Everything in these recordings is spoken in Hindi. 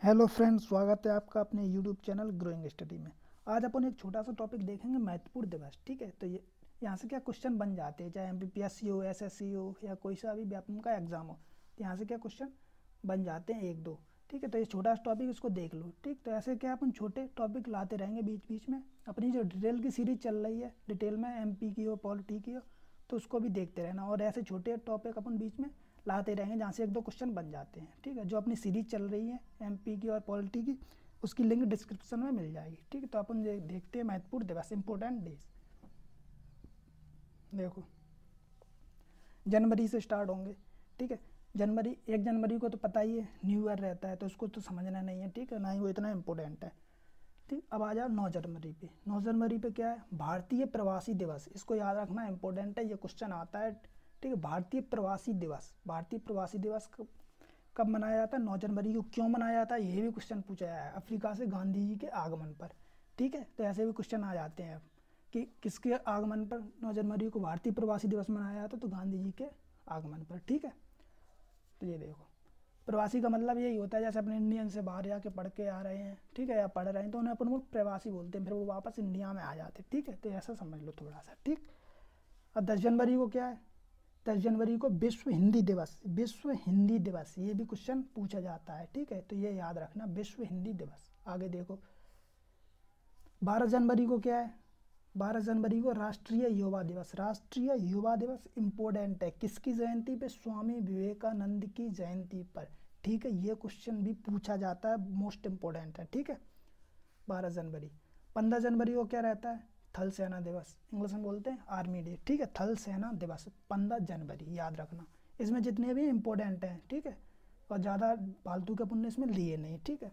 हेलो फ्रेंड्स, स्वागत है आपका अपने यूट्यूब चैनल ग्रोइंग स्टडी में। आज अपन एक छोटा सा टॉपिक देखेंगे, महत्वपूर्ण दिवस। ठीक है, तो ये यहाँ से क्या क्वेश्चन बन जाते हैं, चाहे एमपीपीएससी हो, एसएससी हो, या कोई सा भी व्यापम का एग्जाम हो, तो यहाँ से क्या क्वेश्चन बन जाते हैं एक दो। ठीक है, तो ये छोटा सा टॉपिक, इसको देख लो। ठीक, तो ऐसे क्या अपन छोटे टॉपिक लाते रहेंगे बीच बीच में। अपनी जो डिटेल की सीरीज चल रही है, डिटेल में एमपी की हो, पॉलिटी की हो, तो उसको भी देखते रहना। और ऐसे छोटे टॉपिक अपन बीच में लाते रहेंगे जहाँ से एक दो क्वेश्चन बन जाते हैं। ठीक है, जो अपनी सीरीज चल रही है एमपी की और पॉलिटी की, उसकी लिंक डिस्क्रिप्शन में मिल जाएगी। ठीक है, तो अपन देखते हैं महत्वपूर्ण दिवस, इंपॉर्टेंट डेज। देखो, जनवरी से स्टार्ट होंगे। ठीक है, जनवरी 1 जनवरी को तो पता ही है न्यू ईयर रहता है, तो उसको तो समझना नहीं है। ठीक है, ना ही वो इतना इम्पोर्टेंट है। ठीक, अब आ जाओ 9 जनवरी पे। 9 जनवरी पे क्या है? भारतीय प्रवासी दिवस। इसको याद रखना इंपॉर्टेंट है, ये क्वेश्चन आता है। ठीक है, भारतीय प्रवासी दिवस। भारतीय प्रवासी दिवस कब मनाया जाता है? 9 जनवरी को। क्यों मनाया जाता है, ये भी क्वेश्चन पूछा गया है। अफ्रीका से गांधी जी के आगमन पर। ठीक है, तो ऐसे भी क्वेश्चन आ जाते हैं कि किसके आगमन पर 9 जनवरी को भारतीय प्रवासी दिवस मनाया जाता है? तो गांधी जी के आगमन पर। ठीक है, तो ये देखो, प्रवासी का मतलब यही होता है, जैसे अपने इंडियन से बाहर जाके पढ़ के आ रहे हैं, ठीक है, या पढ़ रहे हैं, तो उन्हें अपन वो प्रवासी बोलते हैं, फिर वो वापस इंडिया में आ जाते हैं। ठीक है, तो ऐसा समझ लो थोड़ा सा। ठीक, अब 10 जनवरी को क्या है? 10 जनवरी को विश्व हिंदी दिवस। विश्व हिंदी दिवस, ये भी क्वेश्चन पूछा जाता है। ठीक है, तो ये याद रखना, विश्व हिंदी दिवस। आगे देखो, 12 जनवरी को क्या है? 12 जनवरी को राष्ट्रीय युवा दिवस। राष्ट्रीय युवा दिवस इंपॉर्टेंट है। किसकी जयंती पे? स्वामी विवेकानंद की जयंती पर। ठीक है, ये क्वेश्चन भी पूछा जाता है, मोस्ट इंपॉर्टेंट है। ठीक है, 12 जनवरी। 15 जनवरी को क्या रहता है? थल सेना दिवस। इंग्लिश में बोलते हैं आर्मी डे। ठीक है, थल सेना दिवस 15 जनवरी, याद रखना। इसमें जितने भी इंपॉर्टेंट हैं। ठीक है, और ज़्यादा फालतू के पुण्य इसमें लिए नहीं। ठीक है,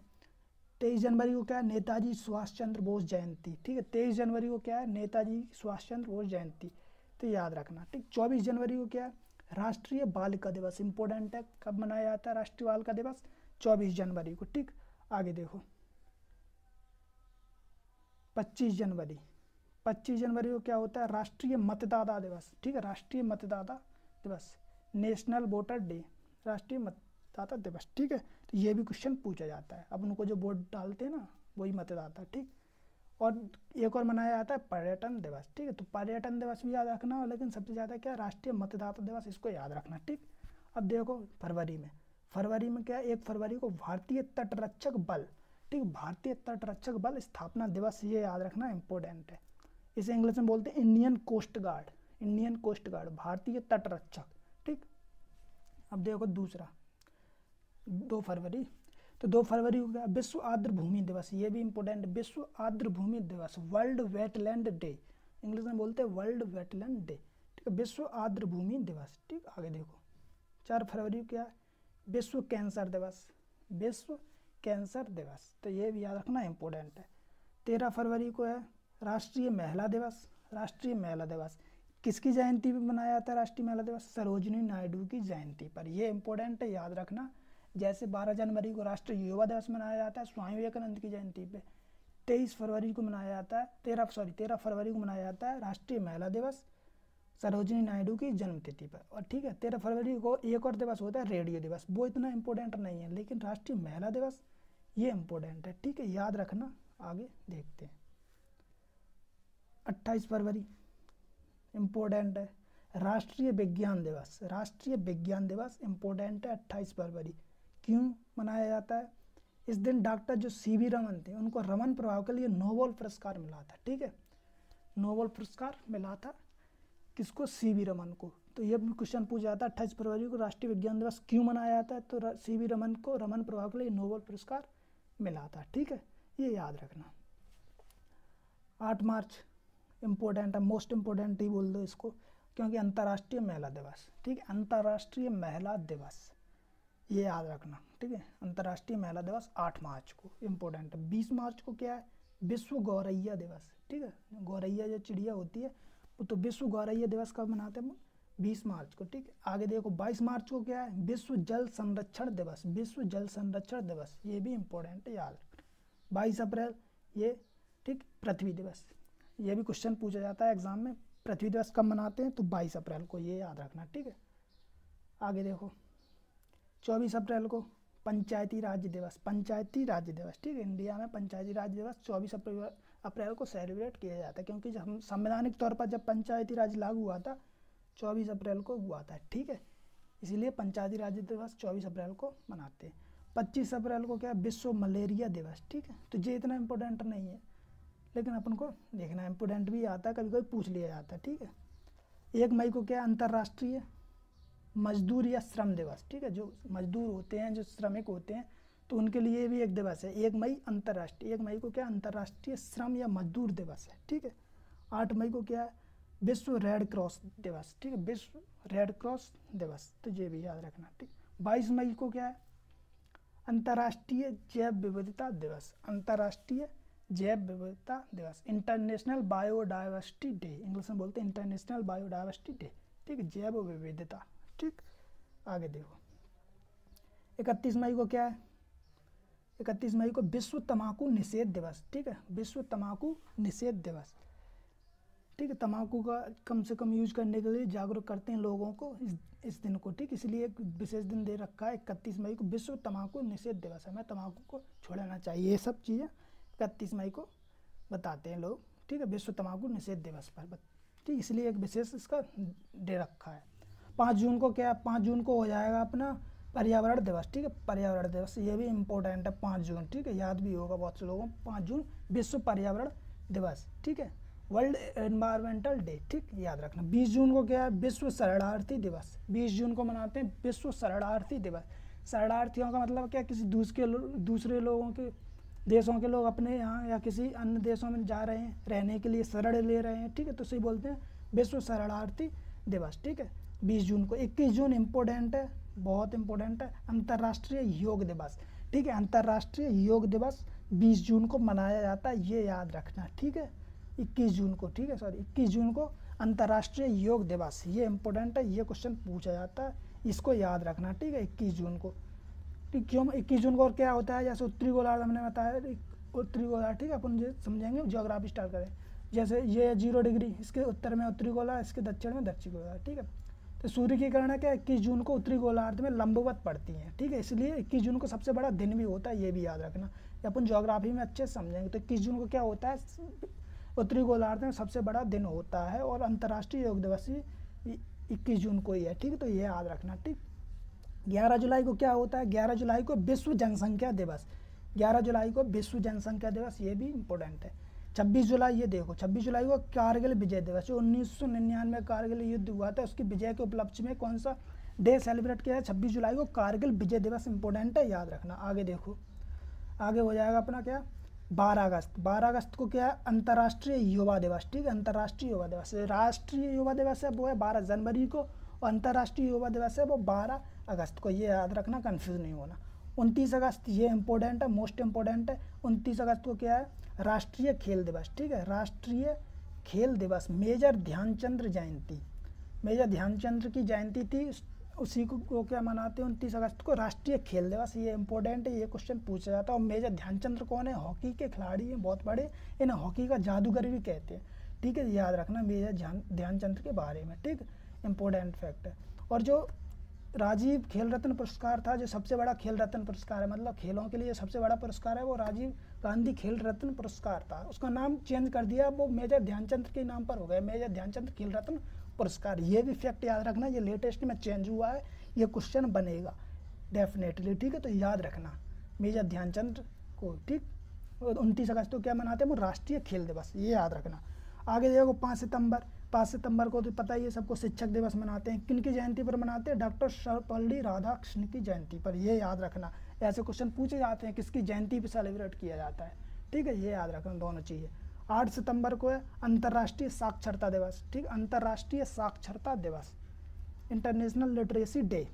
23 जनवरी को क्या है? नेताजी सुभाष चंद्र बोस जयंती। ठीक है, 23 जनवरी को क्या है? नेताजी सुभाष चंद्र बोस जयंती, तो याद रखना। ठीक, 24 जनवरी को क्या है? राष्ट्रीय बालिका दिवस। इंपॉर्टेंट है, कब मनाया जाता है राष्ट्रीय बालिका दिवस? 24 जनवरी को। ठीक, आगे देखो, 25 जनवरी। 25 जनवरी को क्या होता है? राष्ट्रीय मतदाता दिवस। ठीक है, राष्ट्रीय मतदाता दिवस, नेशनल वोटर डे, राष्ट्रीय मतदाता दिवस। ठीक है, तो ये भी क्वेश्चन पूछा जाता है। अब उनको जो वोट डालते हैं ना, वही मतदाता। ठीक, और एक और मनाया जाता है पर्यटन दिवस। ठीक है, तो पर्यटन दिवस भी याद रखना, लेकिन सबसे ज़्यादा क्या? राष्ट्रीय मतदाता दिवस, इसको याद रखना। ठीक, अब देखो फरवरी में। फरवरी में क्या है? 1 फरवरी को भारतीय तटरक्षक बल। ठीक, भारतीय तटरक्षक बल स्थापना दिवस, ये याद रखना, इंपॉर्टेंट है। इसे इंग्लिश में बोलते हैं Indian coast guard. Indian coast guard, भारतीय तटरक्षक। ठीक, अब देखो दूसरा, 2 फरवरी। तो 2 फरवरी को क्या? विश्व आर्द्र भूमि दिवस, ये भी इंपॉर्टेंट। विश्व आर्द्र भूमि दिवस, वर्ल्ड वेटलैंड डे। इंग्लिश में बोलते हैं वर्ल्ड वेटलैंड डे। ठीक है, विश्व आर्द्र भूमि दिवस। ठीक, आगे देखो, 4 फरवरी को क्या है? विश्व कैंसर दिवस। विश्व कैंसर दिवस, तो ये भी याद रखना, इंपॉर्टेंट है। 13 फरवरी को है राष्ट्रीय महिला दिवस। राष्ट्रीय महिला दिवस किसकी जयंती पर मनाया जाता है? राष्ट्रीय महिला दिवस सरोजिनी नायडू की जयंती पर। ये इंपॉर्टेंट है, याद रखना। जैसे 12 जनवरी को राष्ट्रीय युवा दिवस मनाया जाता है स्वामी विवेकानंद की जयंती पे, 23 फरवरी को मनाया जाता है 13 फरवरी को मनाया जाता है राष्ट्रीय महिला दिवस सरोजिनी नायडू की जन्मतिथि पर। और ठीक है, 13 फरवरी को एक और दिवस होता है रेडियो दिवस। वो इतना इंपॉर्टेंट नहीं है, लेकिन राष्ट्रीय महिला दिवस ये इंपॉर्टेंट है। ठीक है, याद रखना। आगे देखते हैं, 28 फरवरी इम्पोर्टेंट है, राष्ट्रीय विज्ञान दिवस। राष्ट्रीय विज्ञान दिवस इम्पोर्टेंट है, 28 फरवरी। क्यों मनाया जाता है? इस दिन डॉक्टर जो सीवी रमन थे, उनको रमन प्रभाव के लिए नोबेल पुरस्कार मिला था। ठीक है, नोबेल पुरस्कार मिला था किसको? सीवी रमन को। तो ये भी क्वेश्चन पूछा जाता है, 28 फरवरी को राष्ट्रीय विज्ञान दिवस क्यों मनाया जाता है? तो सीवी रमन को रमन प्रभाव के लिए नोबेल पुरस्कार मिला था। ठीक है, ये याद रखना। 8 मार्च इम्पोर्टेंट है, मोस्ट इम्पोर्टेंट ही बोल दो इसको, क्योंकि अंतर्राष्ट्रीय महिला दिवस। ठीक है, अंतर्राष्ट्रीय महिला दिवस, ये याद रखना। ठीक है, अंतर्राष्ट्रीय महिला दिवस 8 मार्च को इम्पोर्टेंट है। 20 मार्च को क्या है? विश्व गौरैया दिवस। ठीक है, गौरैया जो चिड़िया होती है, वो तो विश्व गौरैया दिवस कब मनाते हैं? 20 मार्च को। ठीक है, आगे देखो, 22 मार्च को क्या है? विश्व जल संरक्षण दिवस। विश्व जल संरक्षण दिवस, ये भी इम्पोर्टेंट है, याद रखना। 22 अप्रैल ये, ठीक, पृथ्वी दिवस। ये भी क्वेश्चन पूछा जाता है एग्जाम में, पृथ्वी दिवस कब मनाते हैं? तो 22 अप्रैल को, ये याद रखना। ठीक है, आगे देखो, 24 अप्रैल को पंचायती राज दिवस, पंचायती राज दिवस, ठीक है। इंडिया में पंचायती राज दिवस 24 अप्रैल को सेलिब्रेट किया जाता है, क्योंकि जब हम संवैधानिक तौर पर जब पंचायती राज लागू हुआ था 24 अप्रैल को हुआ था, ठीक है। इसीलिए पंचायती राज दिवस 24 अप्रैल को मनाते हैं। 25 अप्रैल को क्या विश्व मलेरिया दिवस, ठीक है। तो ये इतना इम्पोर्टेंट नहीं है, लेकिन अपन को देखना इम्पोर्टेंट भी आता है, कभी कभी पूछ लिया जाता है, ठीक है। 1 मई को क्या अंतर्राष्ट्रीय मजदूर या श्रम दिवस, ठीक है। जो मजदूर होते हैं, जो श्रमिक होते हैं, तो उनके लिए भी एक दिवस है 1 मई अंतर्राष्ट्रीय। 1 मई को क्या अंतर्राष्ट्रीय श्रम या मजदूर दिवस है, ठीक है। 8 मई को क्या है विश्व रेड क्रॉस दिवस, ठीक है, विश्व रेड क्रॉस दिवस, तो ये भी याद रखना, ठीक। 22 मई को क्या है अंतर्राष्ट्रीय जैव विविधता दिवस, अंतर्राष्ट्रीय जैव विविधता दिवस, इंटरनेशनल बायोडाइवर्सिटी डे, इंग्लिश में बोलते हैं इंटरनेशनल बायोडाइवर्सिटी डे, ठीक है, जैव विविधता, ठीक। आगे देखो 31 मई को क्या है 31 मई को विश्व तंबाकू निषेध दिवस, ठीक है, विश्व तंबाकू निषेध दिवस, ठीक है। तंबाकू का कम से कम यूज करने के लिए जागरूक करते हैं लोगों को इस दिन को, ठीक। इसलिए एक विशेष दिन दे रखा है 31 मई को विश्व तंबाकू निषेध दिवस है, हमें तंबाकू को छोड़ना चाहिए, ये सब चीज़ें 31 मई को बताते हैं लोग, ठीक है, विश्व तंबाकू निषेध दिवस पर, ठीक। इसलिए एक विशेष इसका दे रखा है। 5 जून को क्या 5 जून को हो जाएगा अपना पर्यावरण दिवस, ठीक है, पर्यावरण दिवस, ये भी इम्पोर्टेंट है 5 जून, ठीक है, याद भी होगा बहुत से लोगों को। 5 जून विश्व पर्यावरण दिवस, ठीक है, वर्ल्ड एनवायरमेंटल डे, ठीक, याद रखना। 20 जून को क्या है विश्व शरणार्थी दिवस, 20 जून को मनाते हैं विश्व शरणार्थी दिवस। शरणार्थियों का मतलब क्या किसी दूसरे लोगों के देशों के लोग अपने यहाँ या किसी अन्य देशों में जा रहे हैं रहने के लिए, शरण ले रहे हैं, ठीक है, तो इसे बोलते हैं विश्व शरणार्थी दिवस, ठीक है, 20 जून को। 21 जून इम्पोर्टेंट है, बहुत इम्पोर्टेंट है, अंतर्राष्ट्रीय योग दिवस, ठीक है, अंतर्राष्ट्रीय योग दिवस 20 जून को मनाया जाता है, ये याद रखना, ठीक है। 21 जून को, ठीक है, सॉरी 21 जून को अंतर्राष्ट्रीय योग दिवस, ये इम्पोर्टेंट है, ये क्वेश्चन पूछा जाता है, इसको याद रखना, ठीक है। 21 जून को, ठीक, क्यों 21 जून को और क्या होता है, जैसे उत्तरी गोलार्ध हमने बताया, उत्तरी गोलार्ध, ठीक है, अपन ये समझेंगे, ज्योग्राफी स्टार्ट करें। जैसे ये 0 डिग्री, इसके उत्तर में उत्तरी गोलार्ध, इसके दक्षिण में दक्षिण गोलार्ध, ठीक है। तो सूर्य की किरणें क्या 21 जून को उत्तरी गोलार्ध में लंबवत पड़ती हैं, ठीक है, इसलिए 21 जून को सबसे बड़ा दिन भी होता है, ये भी याद रखना, अपन ज्योग्राफी में अच्छे से समझेंगे। तो 21 जून को क्या होता है उत्तरी गोलार्ध में सबसे बड़ा दिन होता है, और अंतर्राष्ट्रीय योग दिवस 21 जून को ही है, ठीक है, तो ये याद रखना, ठीक। 11 जुलाई को क्या होता है 11 जुलाई को विश्व जनसंख्या दिवस, 11 जुलाई को विश्व जनसंख्या दिवस, ये भी इम्पोर्टेंट है। 26 जुलाई, ये देखो 26 जुलाई को कारगिल विजय दिवस, जो 1999 में कारगिल युद्ध हुआ था उसकी विजय के उपलक्ष्य में कौन सा डे सेलिब्रेट किया है 26 जुलाई को कारगिल विजय दिवस, इंपॉर्टेंट है, याद रखना। आगे देखो, आगे हो जाएगा अपना क्या 12 अगस्त, 12 अगस्त को क्या है अंतर्राष्ट्रीय युवा दिवस, ठीक है, अंतर्राष्ट्रीय युवा दिवस। राष्ट्रीय युवा दिवस है वो है 12 जनवरी को, और अंतर्राष्ट्रीय युवा दिवस है वो 12 अगस्त को, ये याद रखना, कंफ्यूज नहीं होना। 29 अगस्त, ये इंपॉर्टेंट है, मोस्ट इंपॉर्टेंट है। 29 अगस्त को क्या है राष्ट्रीय खेल दिवस, ठीक है, राष्ट्रीय खेल दिवस, मेजर ध्यानचंद्र जयंती, मेजर ध्यानचंद्र की जयंती थी, उसी को क्या मनाते हैं 29 अगस्त को राष्ट्रीय खेल दिवस, ये इंपॉर्टेंट है, ये क्वेश्चन पूछा जाता है। और मेजर ध्यानचंद्र कौन है हॉकी के खिलाड़ी हैं बहुत बड़े, इन्हें हॉकी का जादूगर भी कहते हैं, ठीक है, याद रखना मेजर ध्यानचंद्र के बारे में, ठीक, इंपॉर्टेंट फैक्ट है। और जो राजीव खेल रत्न पुरस्कार था, जो सबसे बड़ा खेल रत्न पुरस्कार है, मतलब खेलों के लिए सबसे बड़ा पुरस्कार है, वो राजीव गांधी खेल रत्न पुरस्कार था, उसका नाम चेंज कर दिया, वो मेजर ध्यानचंद्र के नाम पर हो गया, मेजर ध्यानचंद्र खेल रत्न पुरस्कार। ये भी फैक्ट याद रखना, ये लेटेस्ट में चेंज हुआ है, ये क्वेश्चन बनेगा डेफिनेटली, ठीक है, तो याद रखना मेजर ध्यानचंद्र को, ठीक। 29 अगस्त को क्या मनाते हैं वो राष्ट्रीय खेल दिवस, ये याद रखना। आगे देखो 5 सितंबर को तो पता ही है सबको, शिक्षक दिवस मनाते हैं, किन की जयंती पर मनाते हैं डॉक्टर सर्वपल्ली राधाकृष्णन की जयंती पर, ये याद रखना, ऐसे क्वेश्चन पूछे जाते हैं किसकी जयंती पर सेलिब्रेट किया जाता है, ठीक है, ये याद रखना दोनों चीज़ें। 8 सितंबर को है अंतर्राष्ट्रीय साक्षरता दिवस, ठीक, अंतर्राष्ट्रीय साक्षरता दिवस, इंटरनेशनल लिटरेसी डे,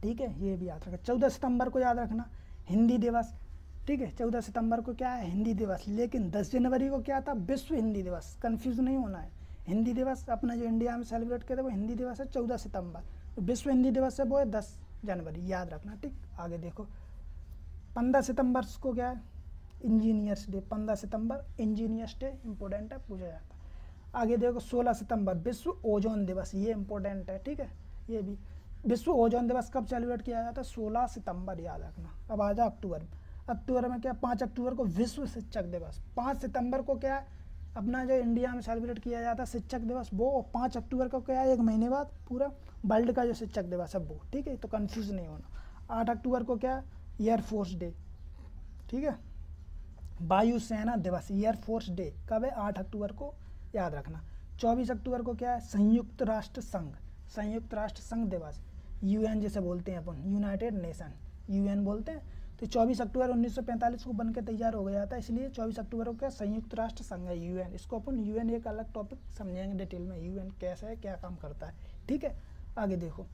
ठीक है, ये भी याद रखना। 14 सितंबर को याद रखना हिंदी दिवस, ठीक है, 14 सितंबर को क्या है हिंदी दिवस, लेकिन 10 जनवरी को क्या था विश्व हिंदी दिवस, कंफ्यूज नहीं होना है, हिंदी दिवस अपना जो इंडिया में सेलिब्रेट किया था वो हिंदी दिवस है 14 सितंबर, तो विश्व हिंदी दिवस है वो है 10 जनवरी, याद रखना, ठीक। आगे देखो 15 सितंबर को क्या है इंजीनियर्स डे, 15 सितंबर इंजीनियर्स डे, इंपॉर्टेंट है, पूछा जाता है। आगे देखो 16 सितंबर विश्व ओजोन दिवस, ये इंपॉर्टेंट है, ठीक है, ये भी विश्व ओजोन दिवस कब सेलिब्रेट किया जाता है? 16 सितंबर, याद रखना। अब आ जाओ अक्टूबर में। अक्टूबर में क्या, 5 अक्टूबर को विश्व शिक्षक दिवस। 5 सितंबर को क्या है अपना जो इंडिया में सेलिब्रेट किया जाता है शिक्षक दिवस वो, और 5 अक्टूबर को क्या है एक महीने बाद पूरा वर्ल्ड का जो शिक्षक दिवस है वो, ठीक है, तो कंफ्यूज नहीं होना। 8 अक्टूबर को क्या एयरफोर्स डे, ठीक है, वायुसेना दिवस, एयरफोर्स डे कब है? 8 अक्टूबर को, याद रखना। 24 अक्टूबर को क्या है? संयुक्त राष्ट्र संघ, संयुक्त राष्ट्र संघ दिवस, यूएन जिसे बोलते हैं अपन, यूनाइटेड नेशन, यूएन बोलते हैं। तो 24 अक्टूबर 1945 को बन के तैयार हो गया था, इसलिए 24 अक्टूबर को क्या संयुक्त राष्ट्र संघ है, यूएन। इसको अपन यूएन एक अलग टॉपिक समझेंगे डिटेल में, यूएन कैसा है, क्या काम करता है, ठीक है। आगे देखो,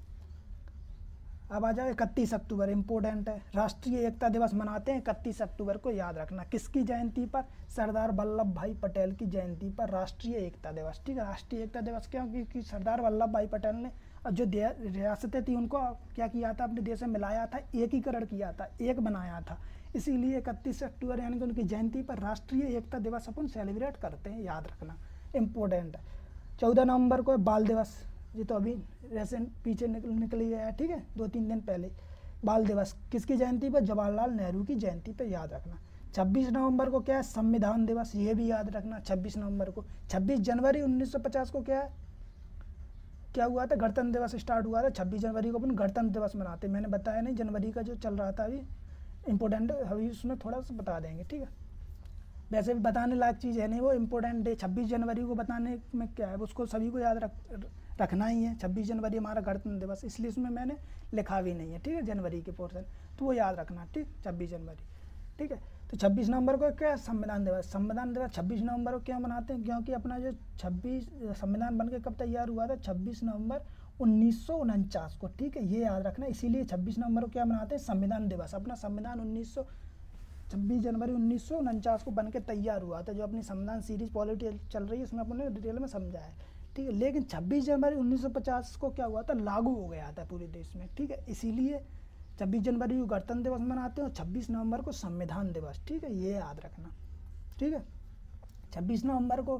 अब आ जाओ 31 अक्टूबर, इम्पोर्टेंट है, राष्ट्रीय एकता दिवस मनाते हैं 31 अक्टूबर को, याद रखना। किसकी जयंती पर? सरदार वल्लभ भाई पटेल की जयंती पर राष्ट्रीय एकता दिवस, ठीक है। राष्ट्रीय एकता दिवस क्यों? क्योंकि सरदार वल्लभ भाई पटेल ने जो रियासतें थी उनको क्या किया था? अपने देश में मिलाया था, एकीकरण किया था, एक बनाया था, इसीलिए 31 अक्टूबर यानी कि उनकी जयंती पर राष्ट्रीय एकता दिवस अपन सेलिब्रेट करते हैं, याद रखना, इम्पोर्टेंट है। 14 नवंबर को बाल दिवस, ये तो अभी रेसेंट पीछे निकल ही गया है, ठीक है, 2-3 दिन पहले। बाल दिवस किसकी जयंती पर? जवाहरलाल नेहरू की जयंती पर, याद रखना। 26 नवंबर को क्या है? संविधान दिवस, ये भी याद रखना 26 नवंबर को। 26 जनवरी 1950 को क्या है, क्या हुआ था? गणतंत्र दिवस स्टार्ट हुआ था। 26 जनवरी को अपन गणतंत्र दिवस मनाते हैं, मैंने बताया नहीं, जनवरी का जो चल रहा था अभी इम्पोर्टेंट, अभी उसमें थोड़ा सा बता देंगे, ठीक है। वैसे भी बताने लायक चीज़ है नहीं वो, इम्पोर्टेंट डे 26 जनवरी को बताने में क्या है, उसको सभी को याद रखना ही है। 26 जनवरी हमारा गणतंत्र दिवस, इसलिए उसमें मैंने लिखा भी नहीं है, ठीक है, जनवरी के पोर्शन, तो वो याद रखना, ठीक, 26 जनवरी, ठीक है। तो 26 नवंबर को क्या है? संविधान दिवस। संविधान दिवस 26 नवंबर को क्यों मनाते हैं? क्योंकि अपना जो 26 संविधान बन के कब तैयार हुआ था? 26 नवंबर 1949 को, ठीक है, ये याद रखना। इसीलिए 26 नवंबर को क्या मनाते हैं? संविधान दिवस। अपना संविधान 26 जनवरी 1949 को बन के तैयार हुआ था। जो अपनी संविधान सीरीज पॉलिटी चल रही है उसमें अपने डिटेल में समझा है, ठीक है। लेकिन 26 जनवरी 1950 को क्या हुआ था? लागू हो गया था पूरे देश में, ठीक है, इसीलिए 26 जनवरी को गणतंत्र दिवस मनाते हैं और 26 नवंबर को संविधान दिवस, ठीक है, ये याद रखना, ठीक है। 26 नवंबर को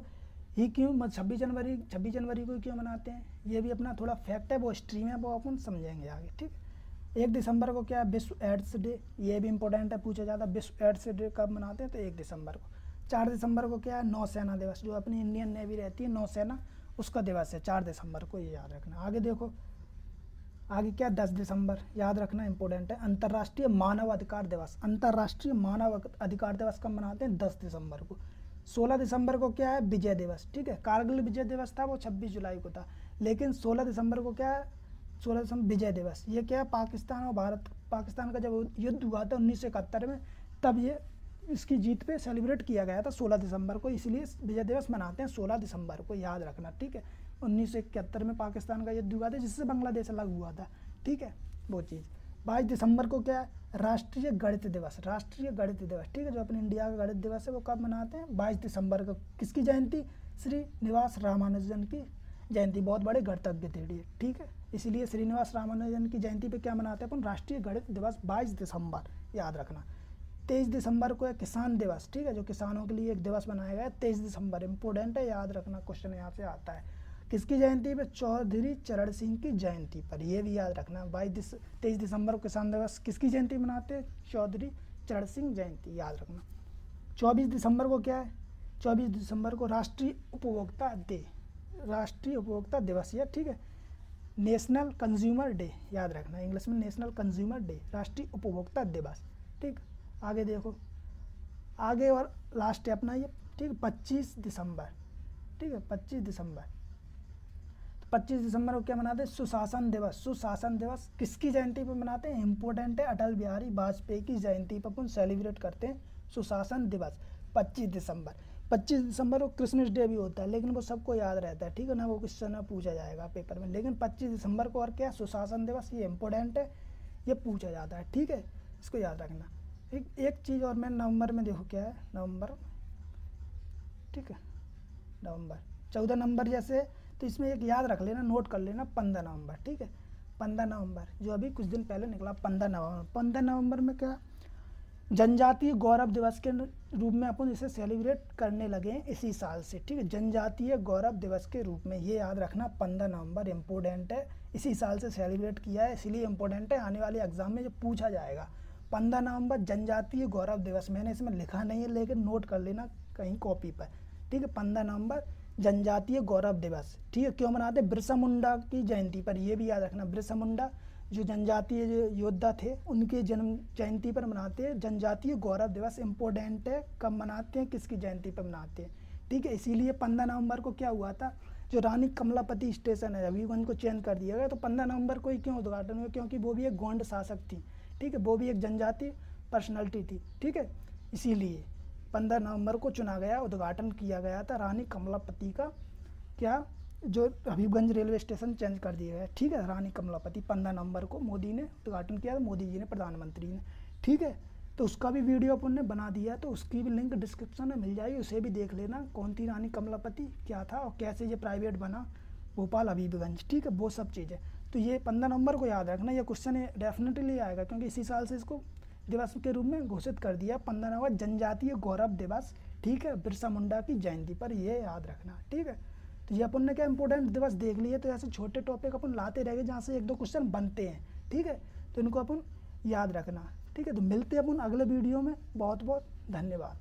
ही क्यों, 26 जनवरी को क्यों मनाते हैं, ये भी अपना थोड़ा फैक्ट है, वो हिस्ट्री में, वो अपन समझेंगे आगे, ठीक है। 1 दिसंबर को क्या है? विश्व एड्स डे, ये भी इंपॉर्टेंट है, पूछा जाता है विश्व एड्स डे कब मनाते हैं? तो 1 दिसंबर को। 4 दिसंबर को क्या है? नौसेना दिवस, जो अपनी इंडियन नेवी रहती है नौसेना, उसका दिवस है 4 दिसंबर को, ये याद रखना। आगे देखो, आगे क्या? 10 दिसंबर, याद रखना, इंपॉर्टेंट है, अंतर्राष्ट्रीय मानव अधिकार दिवस। अंतर्राष्ट्रीय मानव अधिकार दिवस कब मनाते हैं? 10 दिसंबर को। 16 दिसंबर को क्या है? विजय दिवस, ठीक है। कारगिल विजय दिवस था वो 26 जुलाई को था, लेकिन 16 दिसंबर को क्या है? 16 दिसंबर विजय दिवस। ये क्या है? पाकिस्तान और भारत, पाकिस्तान का जब युद्ध हुआ था 1971 में, तब ये इसकी जीत पे सेलिब्रेट किया गया था 16 दिसंबर को, इसलिए विजय दिवस मनाते हैं 16 दिसंबर को, याद रखना, ठीक है। 1971 में पाकिस्तान का युद्ध हुआ था जिससे बांग्लादेश अलग हुआ था, ठीक है, वो चीज़। 22 दिसंबर को क्या है? राष्ट्रीय गणित दिवस, राष्ट्रीय गणित दिवस, ठीक है, जो अपने इंडिया का गणित दिवस है वो कब मनाते हैं? 22 दिसंबर को। किसकी जयंती? श्रीनिवास रामानुजन की जयंती, बहुत बड़े गणितज्ञ थे, ठीक है, इसीलिए श्रीनिवास रामानुजन की जयंती पे क्या मनाते हैं अपन? राष्ट्रीय गणित दिवस 22 दिसंबर, याद रखना। 23 दिसंबर को है किसान दिवस, ठीक है, जो किसानों के लिए एक दिवस बनाया गया है, 23 दिसंबर, इंपॉर्टेंट है, याद रखना, क्वेश्चन यहाँ से आता है। किसकी जयंती पे? चौधरी चरण सिंह की जयंती पर, ये भी याद रखना। 23 दिसंबर को किसान दिवस किसकी जयंती मनाते हैं? चौधरी चरण सिंह जयंती, याद रखना। 24 दिसंबर को क्या है? 24 दिसंबर को राष्ट्रीय उपभोक्ता डे, राष्ट्रीय उपभोक्ता दिवस, ये, ठीक है, नेशनल कंज्यूमर डे, याद रखना, इंग्लिश में नेशनल कंज्यूमर डे, राष्ट्रीय उपभोक्ता दिवस, ठीक। आगे देखो, आगे और लास्ट है अपना ये, ठीक, 25 दिसंबर, ठीक है, 25 दिसंबर। 25 दिसंबर को क्या मनाते हैं? सुशासन दिवस। सुशासन दिवस किसकी जयंती पर मनाते हैं? इंपॉर्टेंट है, अटल बिहारी वाजपेयी की जयंती पर अपन सेलिब्रेट करते हैं सुशासन दिवस 25 दिसंबर। 25 दिसंबर को क्रिसमस डे भी होता है, लेकिन वो सबको याद रहता है, ठीक है ना, वो क्वेश्चन में पूछा जाएगा पेपर में, लेकिन 25 दिसंबर को और क्या? सुशासन दिवस, ये इंपॉर्टेंट है, ये पूछा जाता है, ठीक है, इसको याद रखना। एक चीज़ और, मैं नवंबर में देखो क्या है, नवंबर, ठीक है, नवंबर 14 नवंबर जैसे, तो इसमें एक याद रख लेना, नोट कर लेना, 15 नवंबर, ठीक है, 15 नवंबर जो अभी कुछ दिन पहले निकला, 15 नवंबर। 15 नवंबर में क्या? जनजातीय गौरव दिवस के रूप में अपन इसे सेलिब्रेट करने लगे हैं इसी साल से, ठीक है, जनजातीय गौरव दिवस के रूप में। ये याद रखना 15 नवंबर इम्पोर्टेंट है, इसी साल से सेलिब्रेट किया है इसलिए इम्पोर्टेंट है, आने वाले एग्जाम में जो पूछा जाएगा 15 नवंबर जनजातीय गौरव दिवस। मैंने इसमें लिखा नहीं है लेकिन नोट कर लेना कहीं कॉपी पर, ठीक है। 15 नवंबर जनजातीय गौरव दिवस, ठीक है। क्यों मनाते हैं? बिरसा मुंडा की जयंती पर, ये भी याद रखना। बिरसा मुंडा जो जनजातीय जो योद्धा थे उनके जन्म जयंती पर मनाते हैं जनजातीय गौरव दिवस। इम्पोर्टेंट है, कब मनाते हैं, किसकी जयंती पर मनाते हैं, ठीक है। इसीलिए 15 नवंबर को क्या हुआ था, जो रानी कमलापति स्टेशन है हबीबगंज को चेंज कर दिया गया, तो 15 नवंबर को ही क्यों उद्घाटन हुआ, क्योंकि वो भी एक गोंड शासक थी, ठीक है, वो भी एक जनजातीय पर्सनैलिटी थी, ठीक है। इसीलिए 15 नवंबर को चुना गया, उद्घाटन किया गया था रानी कमलापति का, क्या, जो हबीबगंज रेलवे स्टेशन चेंज कर दिया गया, ठीक है। रानी कमलापति 15 नवंबर को मोदी ने उद्घाटन किया था, मोदी जी ने, प्रधानमंत्री ने, ठीक है। तो उसका भी वीडियो अपन ने बना दिया, तो उसकी भी लिंक डिस्क्रिप्शन में मिल जाएगी, उसे भी देख लेना, कौन थी रानी कमलापति, क्या था और कैसे ये प्राइवेट बना भोपाल हबीबगंज, ठीक है, वो सब चीज़ें। तो ये 15 नवंबर को याद रखना, ये क्वेश्चन डेफिनेटली आएगा क्योंकि इसी साल से इसको दिवस के रूप में घोषित कर दिया 15 नवंबर जनजातीय गौरव दिवस, ठीक है, बिरसा मुंडा की जयंती पर, ये याद रखना, ठीक है। तो ये अपन ने क्या इंपॉर्टेंट दिवस देख लिए, तो ऐसे छोटे टॉपिक अपन लाते रहेंगे जहाँ से 1-2 क्वेश्चन बनते हैं, ठीक है। तो इनको अपन याद रखना, ठीक है। तो मिलते हैं अपन अगले वीडियो में, बहुत बहुत धन्यवाद।